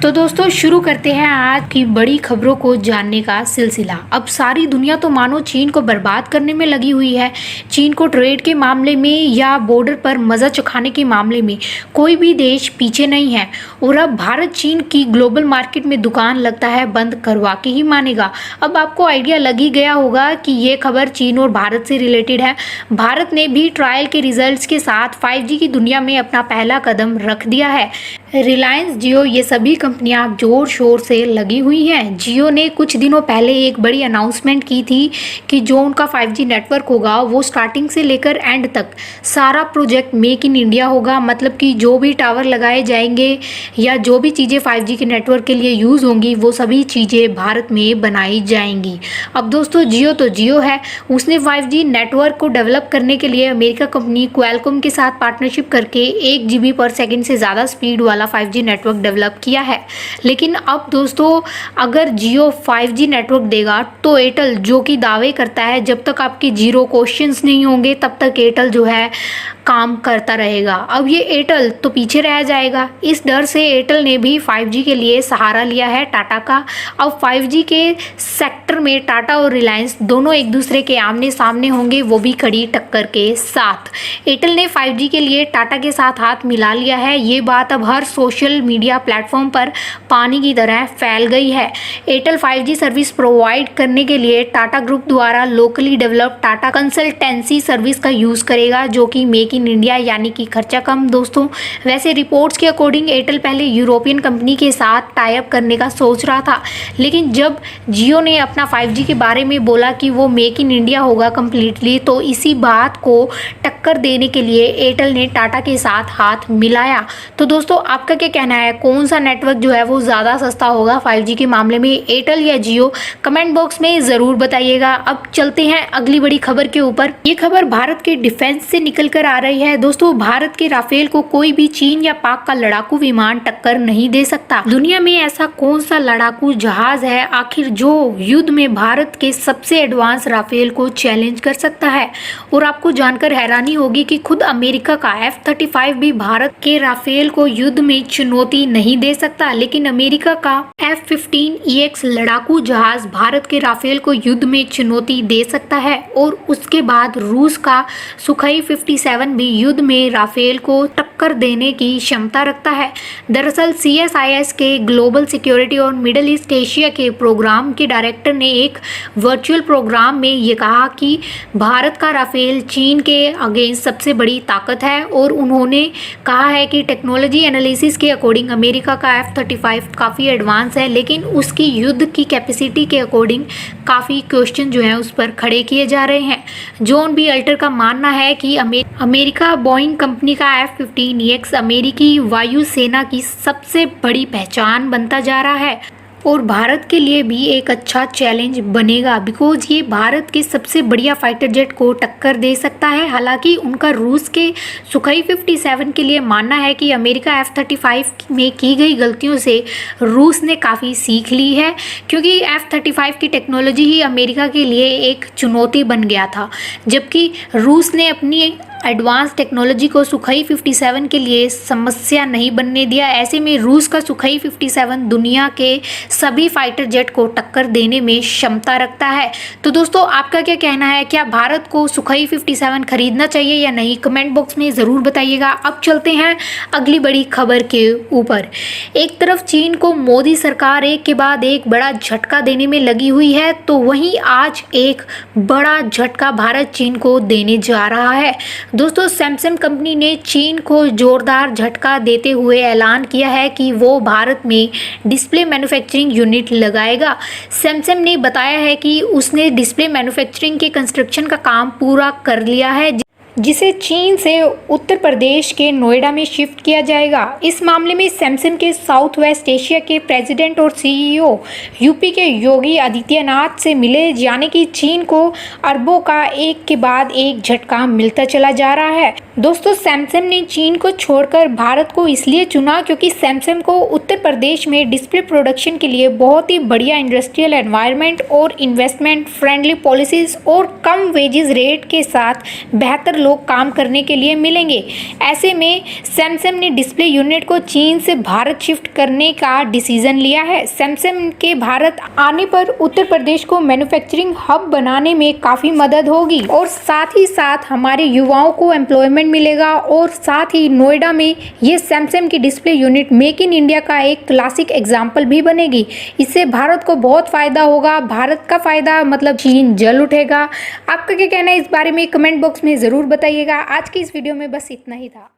तो दोस्तों शुरू करते हैं आज की बड़ी खबरों को जानने का सिलसिला। अब सारी दुनिया तो मानो चीन को बर्बाद करने में लगी हुई है। चीन को ट्रेड के मामले में या बॉर्डर पर मज़ा चखाने के मामले में कोई भी देश पीछे नहीं है। और अब भारत चीन की ग्लोबल मार्केट में दुकान लगता है बंद करवा के ही मानेगा। अब आपको आइडिया लग ही गया होगा कि ये खबर चीन और भारत से रिलेटेड है। भारत ने भी ट्रायल के रिजल्ट्स के साथ 5G की दुनिया में अपना पहला कदम रख दिया है। रिलायंस, जियो, ये सभी कंपनियां जोर शोर से लगी हुई हैं। जियो ने कुछ दिनों पहले एक बड़ी अनाउंसमेंट की थी कि जो उनका 5G नेटवर्क होगा वो स्टार्टिंग से लेकर एंड तक सारा प्रोजेक्ट मेक इन इंडिया होगा। मतलब कि जो भी टावर लगाए जाएंगे या जो भी चीज़ें 5G के नेटवर्क के लिए यूज़ होंगी वो सभी चीज़ें भारत में बनाई जाएंगी। अब दोस्तों जियो तो जियो है, उसने 5G नेटवर्क को डेवलप करने के लिए अमेरिका कंपनी क्वालकॉम के साथ पार्टनरशिप करके 1 GB पर सेकेंड से ज़्यादा स्पीड वाला 5G नेटवर्क डेवलप किया है। लेकिन अब दोस्तों अगर जियो 5G नेटवर्क देगा तो एयरटेल, जो कि दावे करता है जब तक आपके जीरो क्वेश्चंस नहीं होंगे तब तक एयरटेल जो है काम करता रहेगा, अब ये एयरटेल तो पीछे रह जाएगा। इस डर से एयरटेल ने भी 5G के लिए सहारा लिया है टाटा का। अब 5G के सेक्टर में टाटा और रिलायंस दोनों एक दूसरे के आमने सामने होंगे, वो भी कड़ी टक्कर के साथ। एयरटेल ने 5G के लिए टाटा के साथ हाथ मिला लिया है। ये बात अब हर सोशल मीडिया प्लेटफॉर्म पर पानी की तरह फैल गई है। एयरटेल 5G सर्विस प्रोवाइड करने के लिए टाटा ग्रुप द्वारा locally developed Tata consultancy service का यूज़ करेगा, जो कि मेक इन इंडिया यानी कि खर्चा कम। दोस्तों वैसे रिपोर्ट्स के अकॉर्डिंग एयरटेल पहले यूरोपियन कंपनी के साथ टाई अप करने का सोच रहा था, लेकिन जब जियो ने अपना 5G के बारे में बोला कि वो मेक इन इंडिया होगा कम्प्लीटली, तो इसी बात को टक्कर देने के लिए एयरटेल ने टाटा के साथ हाथ मिलाया। तो दोस्तों आपका क्या कहना है, कौन सा नेटवर्क जो है वो ज़्यादा सस्ता होगा 5G के मामले में, एयरटेल या जियो? कमेंट बॉक्स में ज़रूर बताइएगा। अब चलते हैं अगली बड़ी खबर के ऊपर। ये खबर भारत के डिफेंस से निकल कर आ रही है। दोस्तों भारत के राफेल को कोई भी चीन या पाक का लड़ाकू विमान टक्कर नहीं दे सकता। दुनिया में ऐसा कौन सा लड़ाकू जहाज है आखिर जो युद्ध में भारत के सबसे एडवांस राफेल को चैलेंज कर सकता है? और आपको जानकर हैरानी होगी कि खुद अमेरिका का F-35 भी भारत के राफेल को युद्ध में चुनौती नहीं दे सकता, लेकिन अमेरिका का F-15EX लड़ाकू जहाज भारत के राफेल को युद्ध में चुनौती दे सकता है। और उसके बाद रूस का सुखोई 57 भी युद्ध में राफेल को टक्कर देने की क्षमता रखता है। दरअसल CSIS के ग्लोबल सिक्योरिटी और मिडिल ईस्ट एशिया के प्रोग्राम के डायरेक्टर ने एक वर्चुअल प्रोग्राम में ये कहा कि भारत का राफेल चीन के अगेंस्ट सबसे बड़ी ताकत है। और उन्होंने कहा है कि टेक्नोलॉजी एनालिसिस के अकॉर्डिंग अमेरिका का F-35 काफ़ी एडवांस है, लेकिन उसकी युद्ध की कैपेसिटी के अकॉर्डिंग काफ़ी क्वेश्चन जो हैं उस पर खड़े किए जा रहे हैं। जॉन बी अल्टर का मानना है कि अमेरिका बोइंग कंपनी का F-15EX अमेरिकी वायुसेना की सबसे बड़ी पहचान बनता जा रहा है और भारत के लिए भी एक अच्छा चैलेंज बनेगा, बिकॉज ये भारत के सबसे बढ़िया फाइटर जेट को टक्कर दे सकता है। हालांकि उनका रूस के सुखोई 57 के लिए मानना है कि अमेरिका F-35 में की गई गलतियों से रूस ने काफ़ी सीख ली है, क्योंकि F-35 की टेक्नोलॉजी ही अमेरिका के लिए एक चुनौती बन गया था, जबकि रूस ने अपनी एडवांस टेक्नोलॉजी को सुखोई 57 के लिए समस्या नहीं बनने दिया। ऐसे में रूस का सुखोई 57 दुनिया के सभी फाइटर जेट को टक्कर देने में क्षमता रखता है। तो दोस्तों आपका क्या कहना है, क्या भारत को सुखोई 57 खरीदना चाहिए या नहीं? कमेंट बॉक्स में ज़रूर बताइएगा। अब चलते हैं अगली बड़ी खबर के ऊपर। एक तरफ चीन को मोदी सरकार एक के बाद एक बड़ा झटका देने में लगी हुई है, तो वहीं आज एक बड़ा झटका भारत चीन को देने जा रहा है। दोस्तों सैमसंग कंपनी ने चीन को जोरदार झटका देते हुए ऐलान किया है कि वो भारत में डिस्प्ले मैन्युफैक्चरिंग यूनिट लगाएगा। सैमसंग ने बताया है कि उसने डिस्प्ले मैन्युफैक्चरिंग के कंस्ट्रक्शन का काम पूरा कर लिया है, जिसे चीन से उत्तर प्रदेश के नोएडा में शिफ्ट किया जाएगा। इस मामले में सैमसंग के साउथ वेस्ट एशिया के प्रेसिडेंट और CEO यूपी के योगी आदित्यनाथ से मिले, यानी कि चीन को अरबों का एक के बाद एक झटका मिलता चला जा रहा है। दोस्तों सैमसंग ने चीन को छोड़कर भारत को इसलिए चुना क्योंकि सैमसंग को उत्तर प्रदेश में डिस्प्ले प्रोडक्शन के लिए बहुत ही बढ़िया इंडस्ट्रियल एनवायरनमेंट और इन्वेस्टमेंट फ्रेंडली पॉलिसीज और कम वेजेस रेट के साथ बेहतर लोग काम करने के लिए मिलेंगे। ऐसे में सैमसंग ने डिस्प्ले यूनिट को चीन से भारत शिफ्ट करने का डिसीजन लिया है। सैमसंग के भारत आने पर उत्तर प्रदेश को मैन्युफैक्चरिंग हब बनाने में काफ़ी मदद होगी और साथ ही साथ हमारे युवाओं को एम्प्लॉयमेंट मिलेगा और साथ ही नोएडा में ये सैमसंग की display unit make in India का एक क्लासिक एग्जाम्पल भी बनेगी। इससे भारत को बहुत फायदा होगा, भारत का फायदा मतलब चीन जल उठेगा। आपका क्या कहना है इस बारे में कमेंट बॉक्स में ज़रूर बताइएगा। आज की इस वीडियो में बस इतना ही था।